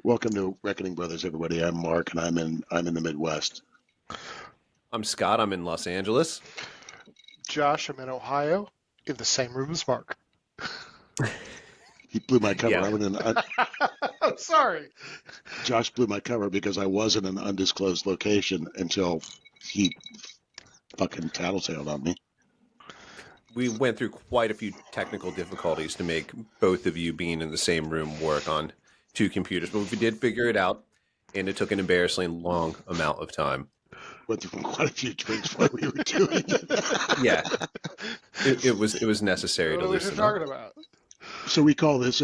Welcome to Reckoning Brothers, everybody. I'm Mark, and I'm in the Midwest. I'm Scott. I'm in Los Angeles. Josh, I'm in Ohio, in the same room as Mark. He blew my cover. Yeah. I'm sorry. Josh blew my cover because I was in an undisclosed location until he fucking tattletaled on me. We went through quite a few technical difficulties to make both of you being in the same room work on two computers, but we did figure it out, and it took an embarrassingly long amount of time. Went through quite a few drinks while we were doing it. Yeah, it was necessary What to are we loosen talking up. about? So we call this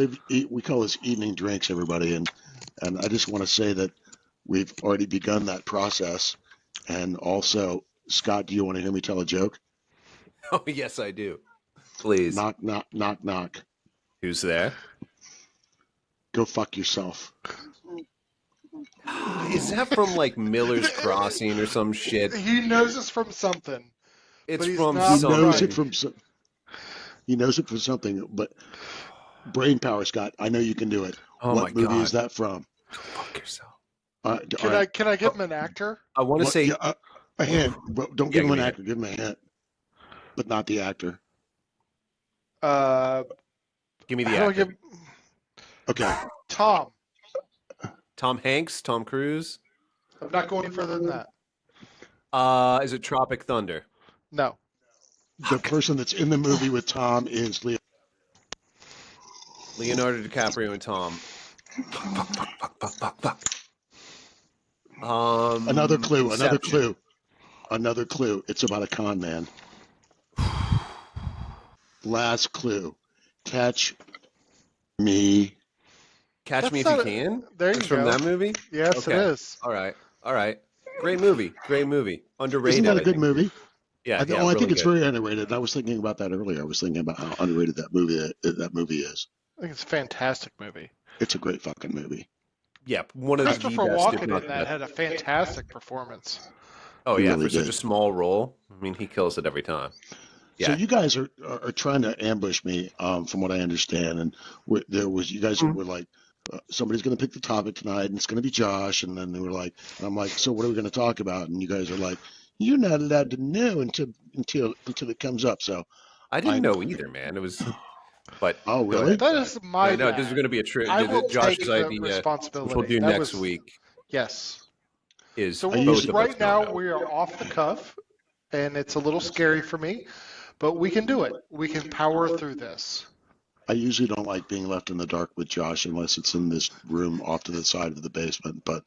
evening drinks, everybody, and I just want to say that we've already begun that process. And also, Scott, do you want to hear me tell a joke? Oh yes, I do. Please. Knock, knock, knock, knock. Who's there? Go fuck yourself. Is that from like Miller's Crossing or some shit? He knows us from something. It's But he's from not something. He knows it from something, but brain power, Scott. I know you can do it. Oh What my movie God. is that from? Go fuck yourself. Can I give him an actor? I want to say a hint. But don't Yeah, give him give an me a actor. Give him a hint, but not the actor. give me the How do I actor. give Okay. Tom? Tom Hanks, Tom Cruise. I'm not going any further than that. Is it Tropic Thunder? No. The person that's in the movie with Tom is Leo. Leonardo DiCaprio and Tom. Fuck. Another clue. Inception. Another clue. It's about a con man. Last clue. Catch me. Catch Me If That's You not Can. There you It's from go. that movie. Yes, Okay. it is. All right. Great movie. Underrated. Isn't that a I good think. movie? Yeah, I really think it's good. very underrated. I was thinking about that earlier. I was thinking about how underrated that movie is. I think it's a fantastic movie. It's a great fucking movie. Yeah, one of the Christopher best. If Walken not in the that best. had a fantastic performance. Oh He yeah, really for such did. a small role. I mean, he kills it every time. So Yeah. you guys are trying to ambush me, from what I understand, and you guys Mhm. were like, somebody's going to pick the topic tonight, and it's going to be Josh, and then they were like, and I'm like, so what are we going to talk about? And you guys are like, you're not allowed to know until it comes up. So I didn't know either, man. It was, but oh go really? ahead. That is my No, bad. this is going to be I will Josh's take the idea, responsibility. which we'll do That next was- week. Yes. Is So both of us right now don't know. we are off the cuff, and it's a little scary for me, but we can do it. We can power through this. I usually don't like being left in the dark with Josh unless it's in this room off to the side of the basement, but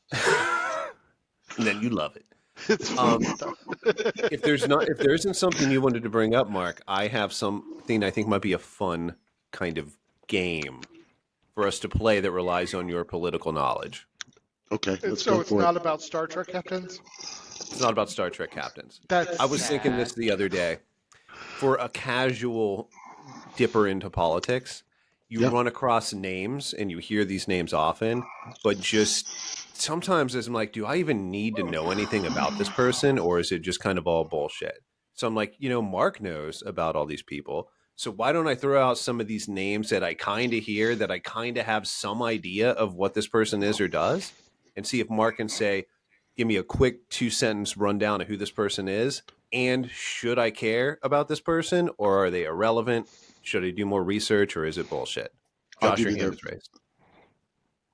And then you love it. It's If there isn't something you wanted to bring up, Mark, I have something I think might be a fun kind of game for us to play that relies on your political knowledge. okay, let's so go it's for not it. about Star Trek captains. It's not about Star Trek captains. That's I was thinking sad. this the other day. For a casual dipper into politics, you Yeah. run across names and you hear these names often, but just sometimes I'm like, do I even need to know anything about this person, or is it just kind of all bullshit? So I'm like, Mark knows about all these people. So why don't I throw out some of these names that I kind of hear, that I kind of have some idea of what this person is or does, and see if Mark can say, give me a quick 2-sentence rundown of who this person is, and should I care about this person, or are they irrelevant? Should I do more research, or is it bullshit? I'll Josh, give your you hand their- is raised.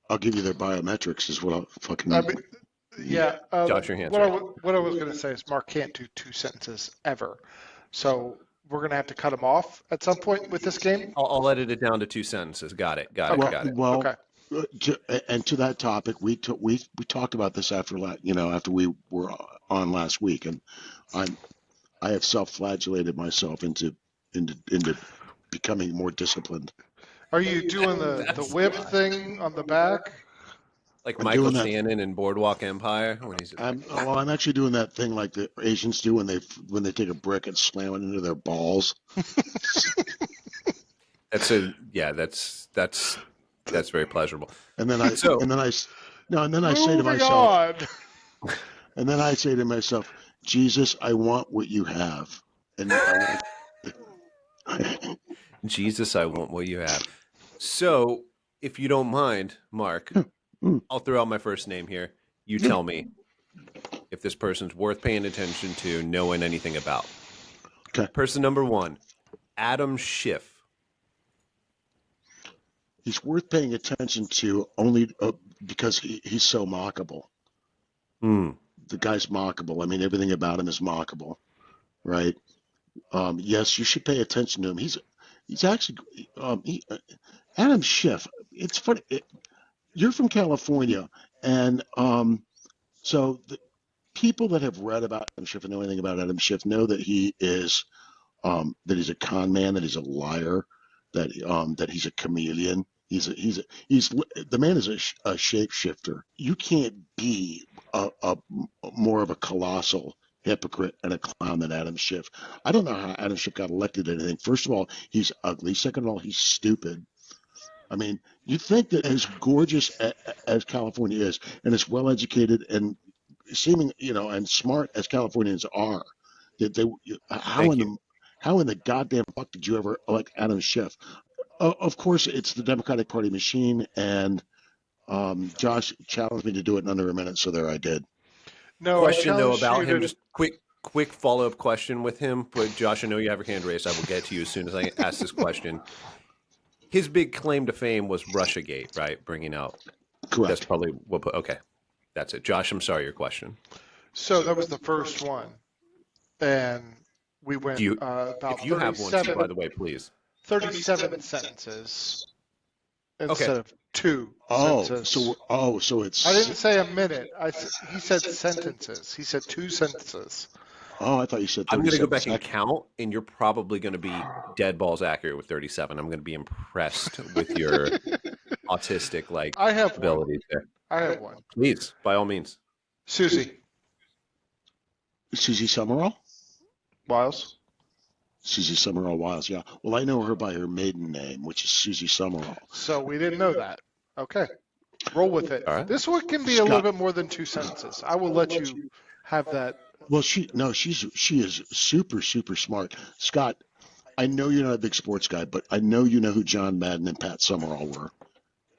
I'll give you their biometrics is what I'll fucking. I mean, yeah. Josh, your hands what are I was going to say is Mark can't do 2 sentences ever, so we're going to have to cut him off at some point with this game. I'll edit it down to 2 sentences. Got it. Well, Okay. to that topic, we talked about this after we were on last week, and I have self-flagellated myself into becoming more disciplined. Are you doing the whip thing on the back? Like I'm Michael doing that. Shannon in Boardwalk Empire when he's I'm actually doing that thing like the Asians do when they take a brick and slam it into their balls. that's very pleasurable. And then I say to Moving myself, on. and then I say to myself, Jesus, I want what you have. And Jesus, I want what you have. So, if you don't mind, Mark, I'll throw out my first name here. You Yeah. tell me if this person's worth paying attention to, knowing anything about. Okay. Person number 1, Adam Schiff. He's worth paying attention to only because he's so mockable. The guy's mockable. I mean, everything about him is mockable, right? Yes, you should pay attention to him. He's actually Adam Schiff. It's funny. You're from California, and so the people that have read about Adam Schiff and know anything about Adam Schiff know that he is that he's a con man, that he's a liar, that he's a chameleon. He's the man is a shapeshifter. You can't be a more of a colossal hypocrite and a clown than Adam Schiff. I don't know how Adam Schiff got elected to anything. First of all, he's ugly. Second of all, he's stupid. I mean, you think that as gorgeous as California is, and as well educated and seeming, and smart as Californians are, that they Thank you. how in the goddamn fuck did you ever elect Adam Schiff? Of course, it's the Democratic Party machine, and Josh challenged me to do it in under a minute, so there I did. No, I Question, though, challenged about you him. to. Just quick follow-up question with him. But, Josh, I know you have your hand raised. I will get to you as soon as I ask this question. His big claim to fame was Russiagate, right? Bringing out. Correct. That's probably what. Okay. That's it. Josh, I'm sorry, your question. So that was the first one, and we went Do you, about if you have one, too, by the way, please. 37 sentences Okay. instead of 2 Oh, sentences. so it's. I didn't say a minute. He said sentences. He said 2 sentences. Oh, I thought you said 37 I'm going to go back and seconds. count, and you're probably going to be dead balls accurate with 37. I'm going to be impressed with your autistic I have one. abilities there. I have one. Please, by all means. Susie Susie Summerall? Wiles. Susie Summerall Wiles, yeah. Well, I know her by her maiden name, which is Susie Summerall. So we didn't know that. Okay. Roll with it. All right. This one can be a little bit more than 2 sentences. I will let you have that. Well, she is super, super smart. Scott, I know you're not a big sports guy, but I know you know who John Madden and Pat Summerall were.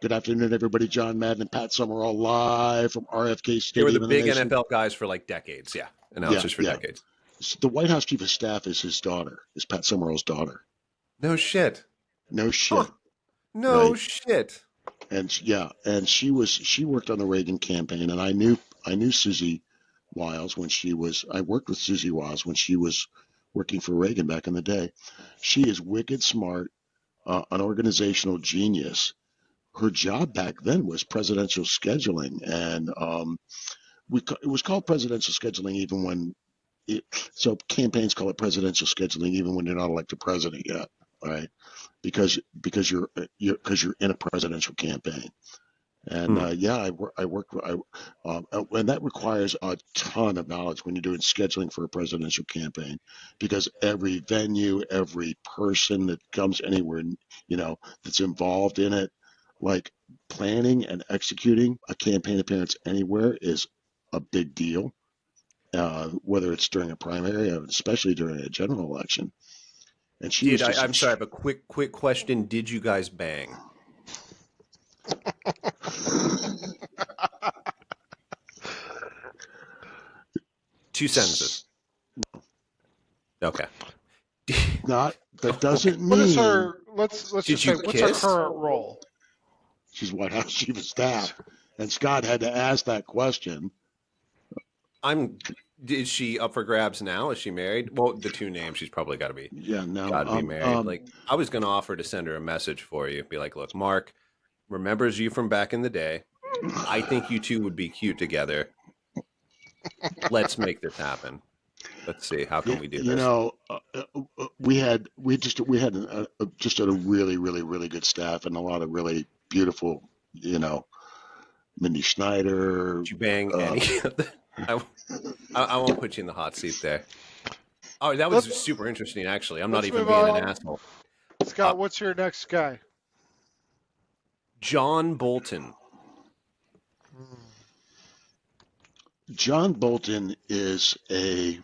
Good afternoon, everybody. John Madden and Pat Summerall live from RFK They Stadium. were the in big nation. NFL guys for like decades, yeah. Announcers for decades. The White House chief of staff is his daughter, is Pat Summerall's daughter. No shit. No shit. Huh. No Right. shit. And she worked on the Reagan campaign, and I knew Susie Wiles I worked with Susie Wiles when she was working for Reagan back in the day. She is wicked smart, an organizational genius. Her job back then was presidential scheduling, and it was called presidential scheduling even when so campaigns call it presidential scheduling even when you're not elected president yet, right? Because you're in a presidential campaign. And I work, and that requires a ton of knowledge when you're doing scheduling for a presidential campaign, because every venue, every person that comes anywhere, that's involved in it, like planning and executing a campaign appearance anywhere is a big deal, whether it's during a primary, especially during a general election. And I'm sorry, I have a quick question. Did you guys bang? Two sentences. Okay. Not that doesn't mean. What is her? Let's Did just you say, what's her kiss? current role? She's White House chief of staff, and Scott had to ask that question. Is she up for grabs now? Is she married? Well, the 2 names, she's probably got to be. Yeah, no. Got to be married. Like, I was going to offer to send her a message for you. Be like, look, Mark remembers you from back in the day. I think you two would be cute together. Let's make this happen. Let's see. How can we do this? We had just a really, really, really good staff and a lot of really beautiful, Mindy Schneider. Did you bang any of them? I won't put you in the hot seat there. Oh, that was super interesting, actually. I'm not even being an asshole. Scott, what's your next guy? John Bolton. John Bolton is a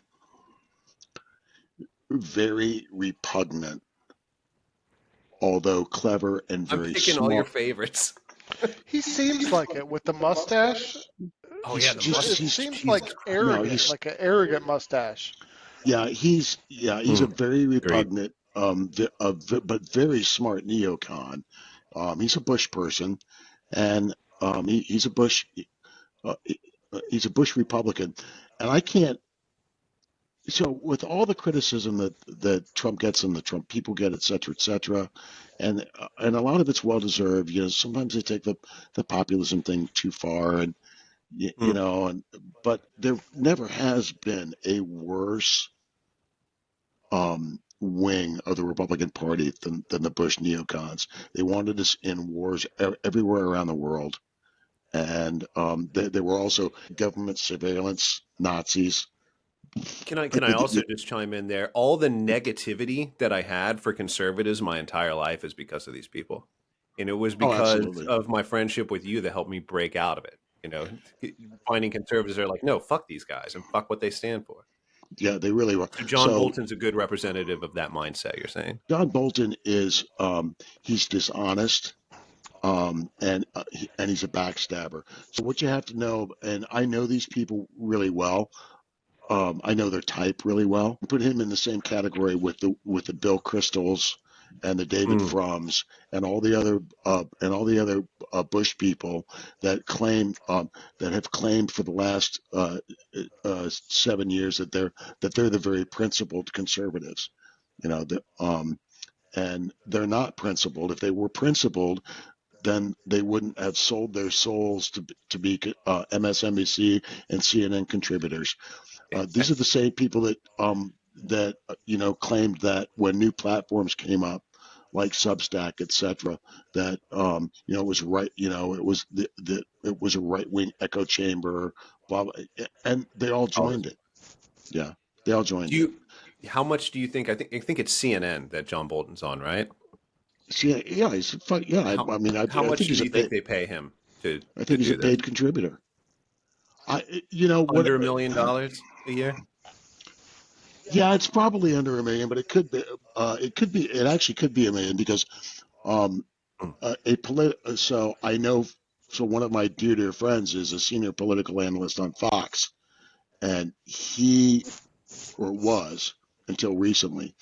very repugnant, although clever and very I'm picking smart. all your favorites. He seems like it with the mustache. Oh He's yeah, the just It must. seems Jesus like Christ. no, arrogant, he's like an arrogant mustache. he's a very Agreed. repugnant, but very smart neocon. He's a Bush person, and he's a Bush. Uh, he's a Bush Republican, and I can't. So with all the criticism that Trump gets and the Trump people get, et cetera, and a lot of it's well deserved. Sometimes they take the populism thing too far, and Mm. but there never has been a worse wing of the Republican Party than the Bush neocons. They wanted us in wars everywhere around the world, and they were also government surveillance Nazis. Can I also just chime in there? All the negativity that I had for conservatives my entire life is because of these people. And it was Oh, because absolutely. of my friendship with you that helped me break out of it. Finding conservatives are like, no, fuck these guys and fuck what they stand for. Yeah, they really were. So John So Bolton's a good representative of that mindset, you're saying? John Bolton is he's dishonest, and he's a backstabber. So what you have to know, and I know these people really well. I know their type really well. Put him in the same category with the Bill Kristols and the David Mm. Frums and all the other Bush people that have claimed for the last 7 years that they're the very principled conservatives. And they're not principled. If they were principled, then they wouldn't have sold their souls to be MSNBC and CNN contributors. These are the same people that claimed that when new platforms came up, like Substack, etc., that it was right, it was a right wing echo chamber, blah, blah, and they all Oh, joined it. Yeah, they all do joined it. you? How much do you think? I think it's CNN that John Bolton's on, right? See, yeah, he's fun. Yeah, How I mean, I how think much he's do a you think paid. they pay him to I to think he's a do this? paid contributor. You know what? Under $1 million a year? Yeah, it's probably under a million, but it could be. It actually could be a million because um, Mm. So I know. So one of my dear friends is a senior political analyst on Fox, and he or was until recently,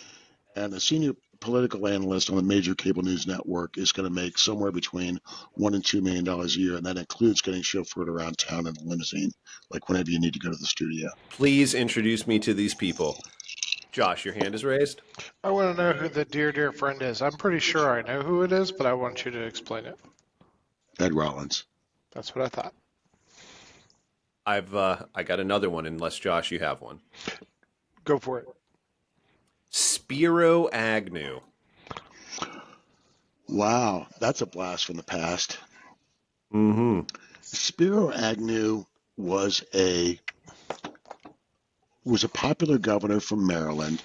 and a senior political analyst on a major cable news network is going to make somewhere between $1 and $2 million a year, and that includes getting chauffeured around town in a limousine, like whenever you need to go to the studio. Please introduce me to these people. Josh, your hand is raised. I want to know who the dear friend is. I'm pretty sure I know who it is, but I want you to explain it. Ed Rollins. That's what I thought. I got another one. Unless Josh, you have one. Go for it. Spiro Agnew. Wow, that's a blast from the past. Mm-hmm. Spiro Agnew was a popular governor from Maryland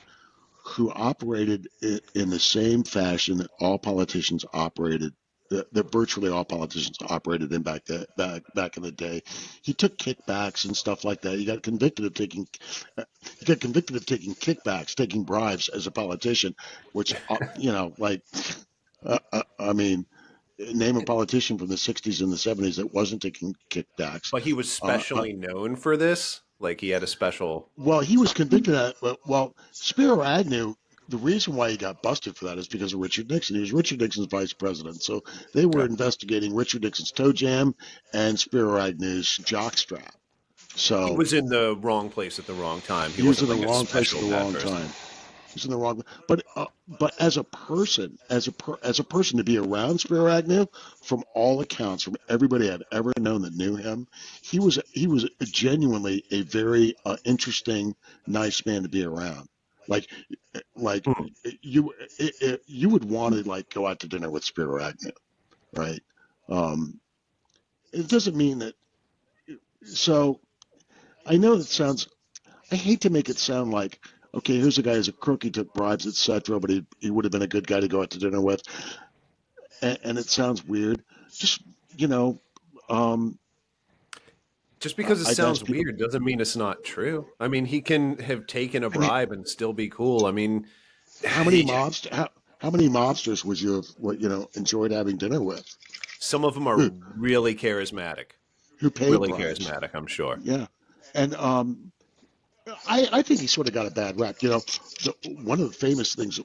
who operated in the same fashion that all politicians operated, that virtually all politicians operated in back in the day. He took kickbacks and stuff like that. He got convicted of taking kickbacks, taking bribes as a politician, which I mean, name a politician from the '60s and the '70s that wasn't taking kickbacks. But he was Uh, uh, specially known for this. Like he had a special. Well, he was convicted of well, Spiro Agnew, the reason why he got busted for that is because of Richard Nixon. He was Richard Nixon's vice president. So they were Okay. investigating Richard Nixon's toe jam and Spiro Agnew's jockstrap. He So was in the wrong place at the wrong time. He he was in wasn't the like a wrong place at special the bad wrong person. time. He's in the wrong. But as a person, as a person to be around Spiro Agnew, from all accounts, from everybody I've ever known that knew him, he was genuinely a very interesting, nice man to be around. Like like Hmm. you would want to like go out to dinner with Spiro Agnew, right? Um, it doesn't mean that. So I know it sounds. I hate to make it sound like, okay, here's a guy who's a crook, he took bribes, etc., but he would have been a good guy to go out to dinner with. And it sounds weird. Just, you know, um, Just because it I've asked sounds people, weird doesn't mean it's not true. I mean, he can have taken a I mean, bribe and still be cool. I mean, how many mobsters would you have, enjoyed having dinner with? Some of them are really charismatic. who paid Really bribes. charismatic, I'm sure. Yeah, and I think he sort of got a bad rap. One of the famous things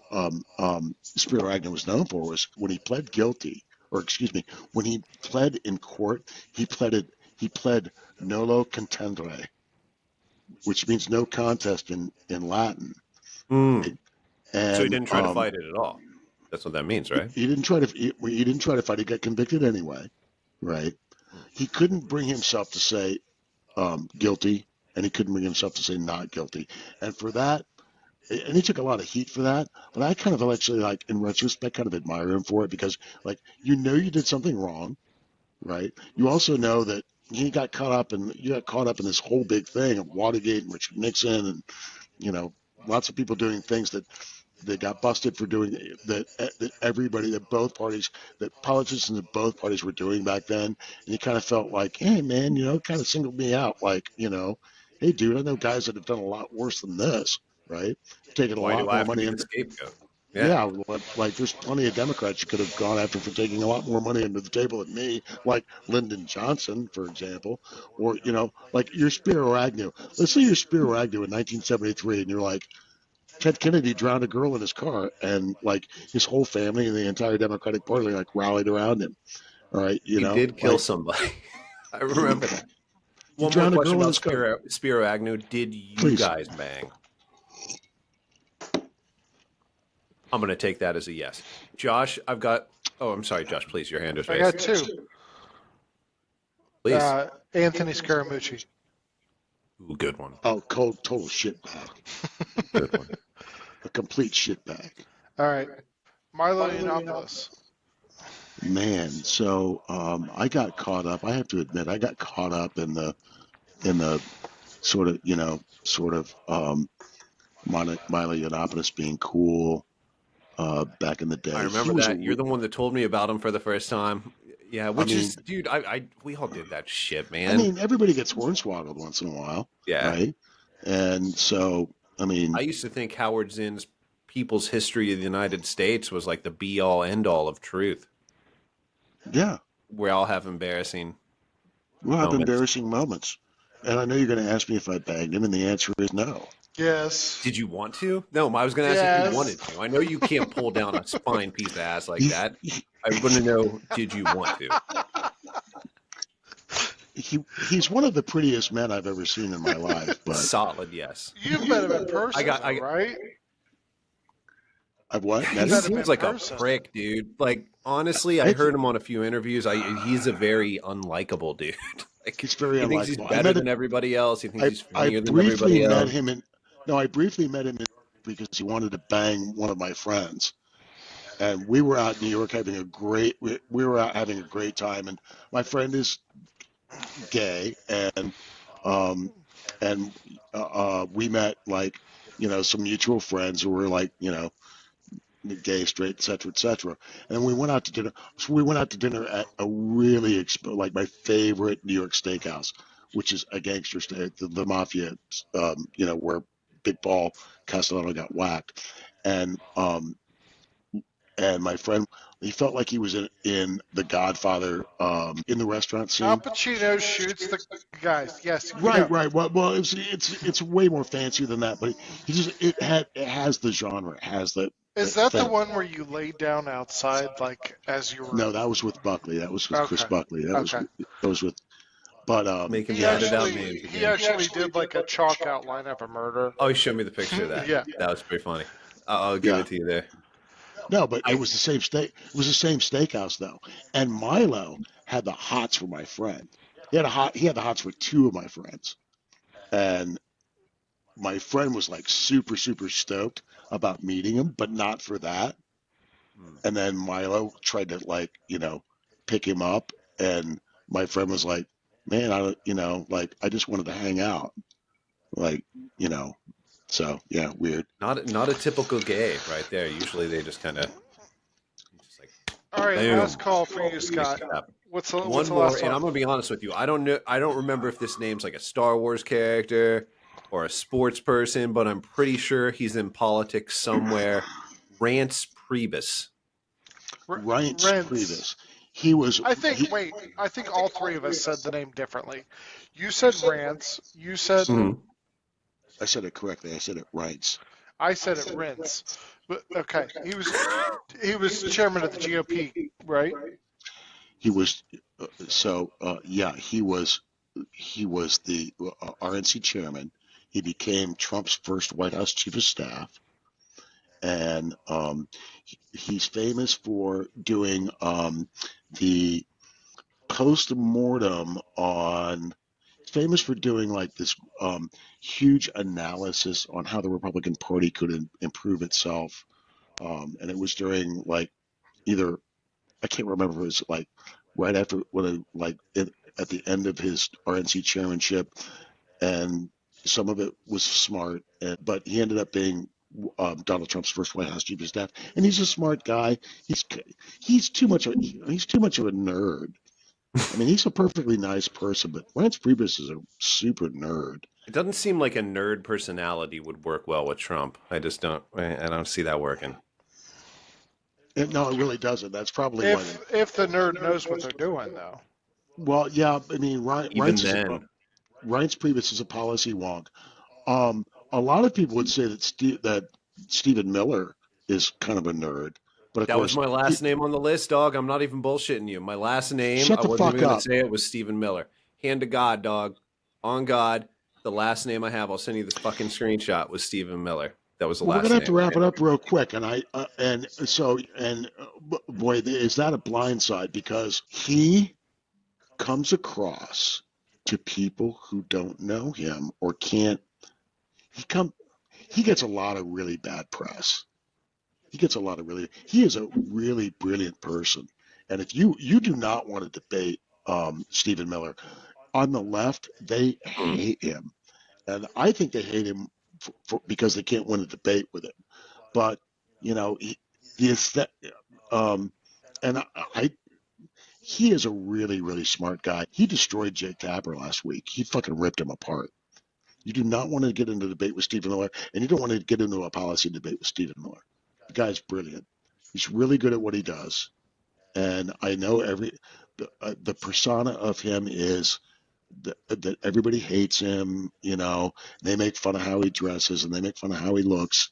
Spiro Agnew was known for was when he pled guilty, or excuse me, when he pled in court, he pled nolo contendere, which means no contest in Latin. Mm. So he And didn't try to fight it at all. That's what that means, right? he didn't try to he didn't try to fight. He got convicted anyway, right? He couldn't bring himself to say guilty, and he couldn't bring himself to say not guilty. And for that, and he took a lot of heat for that. But I kind of actually, like, in retrospect, kind of admire him for it because, like, you did something wrong, right? You also know that you got caught up in this whole big thing of Watergate and Richard Nixon, and lots of people doing things that they got busted for doing, that everybody, that both parties, that politicians of both parties were doing back then. And you kind of felt like, hey man, kind of singled me out, like, hey dude, I know guys that have done a lot worse than this, right? Taking a Why do lot I more have to money be the under. scapegoat? Yeah. Yeah, like there's plenty of Democrats you could have gone after for taking a lot more money under the table than me, like Lyndon Johnson, for example, or like you're Spiro Agnew. Let's say you're Spiro Agnew in 1973, and you're like, Ted Kennedy drowned a girl in his car, and like his whole family and the entire Democratic Party like rallied around him. All right, He did kill like somebody. I he remember that. he One more drowned a question girl in about his car. Spiro Agnew. Did you Please, guys bang? I'm going to take that as a yes. Josh, I've got. Oh, I'm sorry, Josh. Please, your hand is I raised. got two. Please. Anthony Scaramucci. Ooh, good one. oh, cold, total shitbag, Good one. a complete shitbag. All right. Milo Yiannopoulos. Man, so I got caught up. I have to admit, I got caught up in the sort of Milo Yiannopoulos being cool back in the I day. He remember was that. You're the one that told me about him for the first time. Yeah, I which is, mean, dude, we all did that shit, I man. mean, everybody gets hornswoggled once in a while, Yeah. right? And so, I mean, I used to think Howard Zinn's People's History of the United States was like the be all end all of truth. yeah, We all have embarrassing we'll have moments. embarrassing moments. And I know you're going to ask me if I bagged him, and the answer is no. Yes. Did you want to? No, I was going to ask if you wanted to. I know you can't pull down a fine piece of ass like He, that. I want to know, did you want to? he's one of the prettiest men I've ever seen in my life, but Solid, yes. You've met him in person, I got right? I've what? He Met met him? him seems in like person. a prick, dude. Like, honestly, I Thank heard you. him on a few interviews. He's a very unlikable dude. Like, He's very he thinks he's unlikable. better than everybody else. He thinks he's I funnier than briefly everybody met else. him in. No, I briefly met him because he wanted to bang one of my friends, and we were out in New York having a great. We were out having a great time, and my friend is gay, um, and we met, like, some mutual friends who were, like, gay, straight, etc., etc. And we went out to dinner. So we went out to dinner at a really like my favorite New York steakhouse, which is a gangster steak, the Mafia, where Big Paul Castellano got whacked, and my friend, he felt like he was in The Godfather, in the restaurant Al scene. Pacino shoots the guys. Yes. Right, right. Well, it's way more fancy than that, but it has the genre, it has Is the that the thing. one where you lay down outside, like as you were? No, that was with Buckley. That was with Chris Okay. Buckley. Okay. That was with, but Making He the added out actually names he again. actually did like a chalk outline of a murder. Oh, he showed me the picture of that. Yeah. That was pretty funny. I'll give yeah, it to you there. no, but it I was the same steak. It was the same steakhouse though, and Milo had the hots for my friend. He had the hots for two of my friends, and my friend was like super super stoked about meeting him, but not for that. And then Milo tried to, like, pick him up, and my friend was like, "Man, I don't, like, I just wanted to hang out, like, you know." So yeah, weird. not a typical gay right there. Usually they just kind of just like All right, boom. last call for you, Makes Scott. it happen. What's One the more, last and I'm one? gonna be honest with you. I don't remember if this name's like a Star Wars character or a sports person, but I'm pretty sure he's in politics somewhere. Rance Priebus. Reince Rents. Priebus. he was I think. he. Wait. I think all three of us said the name differently. You said Rance. You said. Mhm. I said it correctly. I said it right. I said it Rince. But okay, he was chairman of the GOP, right? He was yeah, he was the RNC chairman. He became Trump's first White House chief of staff, and he's famous for doing the post mortem on. He's famous for doing like this huge analysis on how the Republican Party could improve itself, and it was during like either I can't remember if it was like right after at the end of his RNC chairmanship, and some of it was smart, but he ended up being Donald Trump's first White House chief of staff, and he's a smart guy. He's too much he's too much of a nerd. I mean, he's a perfectly nice person, but Lance Priebus is a super nerd. It doesn't seem like a nerd personality would work well with Trump. I just don't. I don't see that working. No, it really doesn't. That's probably why. If the nerd knows what they're doing, though. Well, yeah, I mean, Even then, Reince Priebus is a policy wonk. A lot of people would say that Stephen Miller is kind of a nerd, but of that was course, my last name on the list, dog. I'm not even bullshitting you. My last name, shut I the wasn't fuck even going up. to say it, was Stephen Miller. Hand to God, dog. On God, the last name I have, I'll send you this fucking screenshot, was Stephen Miller. That was the Well, we're last gonna have to name. wrap it up real quick, boy, is that a blindside because he comes across to people who don't know him or can't. He come he gets a lot of really bad press. He is a really brilliant person. And if you do not want to debate Stephen Miller, on the left, they Hmm. hate him. And I think they hate him because they can't win a debate with him. But, you know, the aesthet- and he is a really, really smart guy. He destroyed Jake Tapper last week. He fucking ripped him apart. You do not want to get into a debate with Stephen Miller, and you don't want to get into a policy debate with Stephen Miller. The guy's brilliant. He's really good at what he does, and I know the persona of him is that everybody hates him. You know, they make fun of how he dresses and they make fun of how he looks.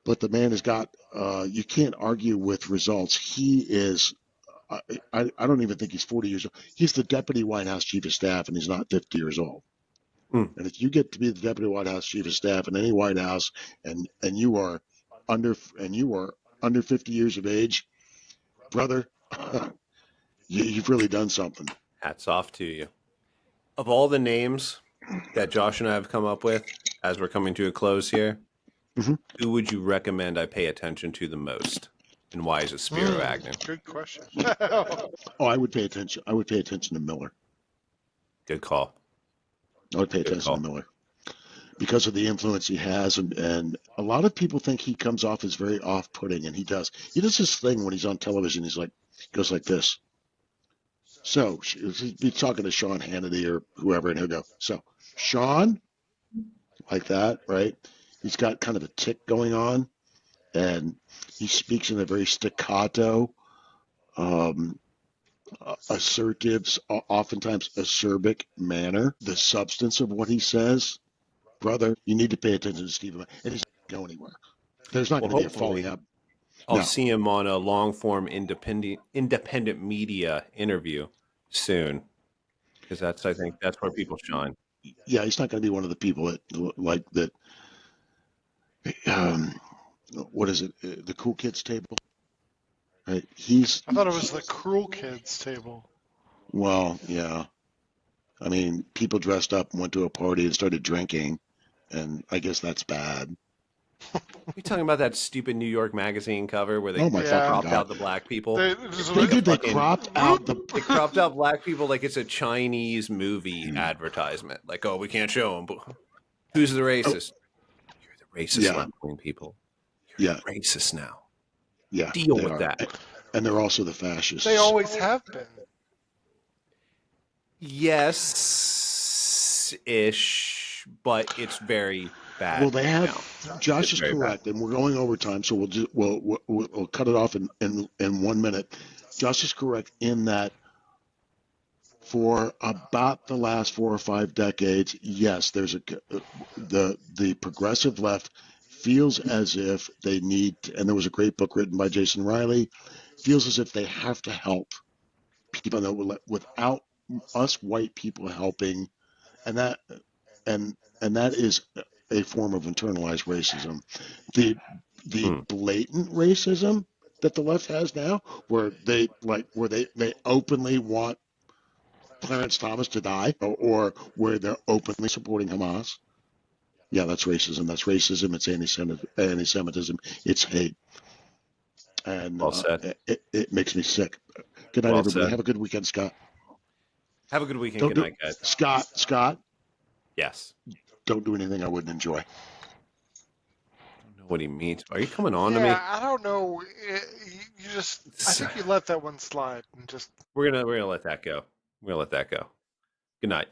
But the man has got. You can't argue with results. He is. I don't even think he's 40 years old. He's the deputy White House chief of staff, and he's not 50 years old. Hmm. And if you get to be the deputy White House chief of staff in any White House, and you are under 50 years of age, brother, you've really done something. Hats off to you. Of all the names that Josh and I have come up with as we're coming to a close here, Mhm. who would you recommend I pay attention to the most? And why is it Spiro Agnew? Good question. Oh, I would pay attention. I would pay attention to Miller. Good call. I would pay Good attention call. to Miller because of the influence he has, and a lot of people think he comes off as very off-putting, and he does. He does this thing when he's on television. He goes like this. So he'd be talking to Sean Hannity or whoever, and he'll go, "So, Sean," like that, right? He's got kind of a tick going on, and he speaks in a very staccato, um, assertive, oftentimes acerbic manner. The substance of what he says, brother, you need to pay attention to Stephen, and he's not going anywhere. There's not Well, going to be a falling hopefully out. I'll No, see him on a long form independent media interview soon. Because I think that's where people shine. yeah, he's not going to be one of the people that like that. Um, what is it? The cool kids table, right? I thought it was the Cruel Kids table. Well, yeah. I mean, people dressed up and went to a party and started drinking, and I guess that's bad. You talking about that stupid New York Magazine cover where they Oh my Yeah. fucking cropped god! out the black people? They They did. They fucking- cropped out the. They cropped out black people like it's a Chinese movie advertisement. Like, oh, we can't show them. But who's the racist? You're the racist Yeah. left-wing people. Yeah, Racist now. yeah. Deal they with are. that. And they're also the fascists. They always have been. Yes-ish, but it's very bad. Well, they have. now. Josh It's is very correct, and we're going over time, so we'll cut it off in 1 minute. Josh is correct in that for about the last 4 or 5 decades, yes, there's the progressive left feels as if they need, and there was a great book written by Jason Riley, feels as if they have to help people that without us white people helping, and that and that is a form of internalized racism. The blatant racism that the left has now, where they openly want Clarence Thomas to die, or where they're openly supporting Hamas. Yeah, that's racism. That's racism. It's anti-Semitism. It's hate, and Well said. it makes me sick. Good night, Well everybody. said. Have a good weekend, Scott. Have a good weekend. Don't Good do night, guys. Scott. Yes. Don't do anything I wouldn't enjoy. I don't know what he means. Are you coming on to Yeah, me? I don't know. You just, I think you let that one slide and just. We're gonna let that go. We're gonna let that go. Good night.